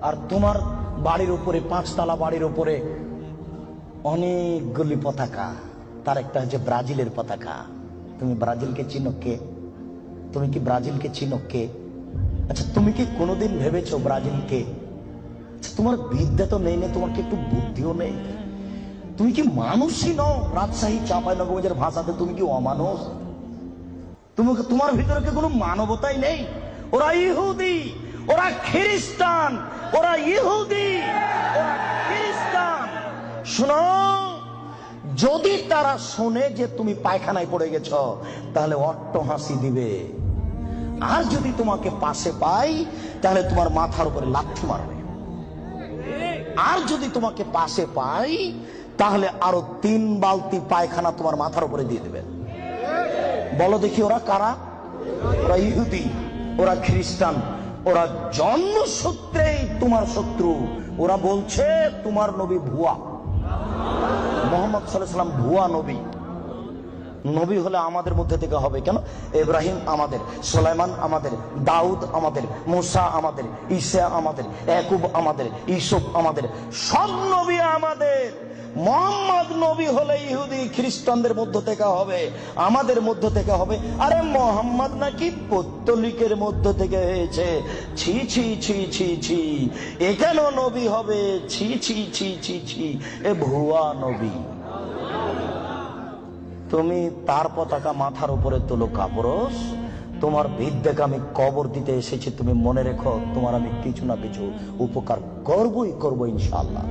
আর তোমার বাড়ির উপরে, 5 তলা বাড়ির উপরে অনেকগুলি পতাকা, তার একটা হচ্ছে ব্রাজিলের পতাকা। তুমি ব্রাজিলকে চিনো কে? তুমি কি ব্রাজিলকে চিনো কে? আচ্ছা, তুমি কি কোনোদিন ভেবেছো ব্রাজিলকে? তোমার বিদ্যা তো নেই, তোমার কি একটু বুদ্ধিও নেই? তুমি কি মানুষই নও? রাজশাহী চাঁপাইনবাবগঞ্জের ভাষাতে তুমি কি অমানুষ? তোমার ভিতরে কি কোনো মানবতাই নেই? ওরা ইহুদি, ওরা খ্রিস্টান, ওরা ইহুদি, ওরা খ্রিস্টান। শোনো, যদি তারা শোনে যে তুমি পায়খানায় পড়ে গেছ, তাহলে অট্টহাসি দিবে। আর যদি তোমাকে পাশে পাই, তাহলে তোমার মাথার উপরে লাথি মারবে। আর যদি তোমাকে পাশে পাই, তাহলে আরো 3 বালতি পায়খানা তোমার মাথার উপরে দিয়ে দেবে। বলো দেখি, ওরা কারা? ওরা ইহুদি, ওরা খ্রিস্টান, ওরা জন্মসূত্রেই তোমার শত্রু। ওরা বলছে তোমার নবী ভুয়া, মুহাম্মদ সাল্লাল্লাহু আলাইহি ওয়াসাল্লাম ভুয়া নবী। নবী হলে আমাদের মধ্যে থেকে হবে কেন? ইব্রাহিম আমাদের, সুলাইমান আমাদের, দাউদ আমাদের, মুসা আমাদের, ঈসা আমাদের, ইয়াকুব আমাদের, ইউসুফ আমাদের, সব নবী আমাদের। মুহাম্মদ নবী হলে ইহুদি খ্রিস্টানদের মধ্য থেকে হবে, আমাদের মধ্য থেকে হবে। আরে মুহাম্মদ নাকি পৌত্তলিকের মধ্য থেকে হয়েছে। ছি ছি ছি ছি ছি, এ কেন নবী হবে? ছি ছি ছি ছি ছি, এ ভুয়া নবী। তুমি তার পতাকা মাথার উপরে তোলো কাপুরুষ। তোমার বিদ্যাকে আমি কবর দিতে এসেছি, তুমি মনে রেখো, তোমার আমি কিছু না কিছু উপকার করবই করবো ইনশাআল্লাহ।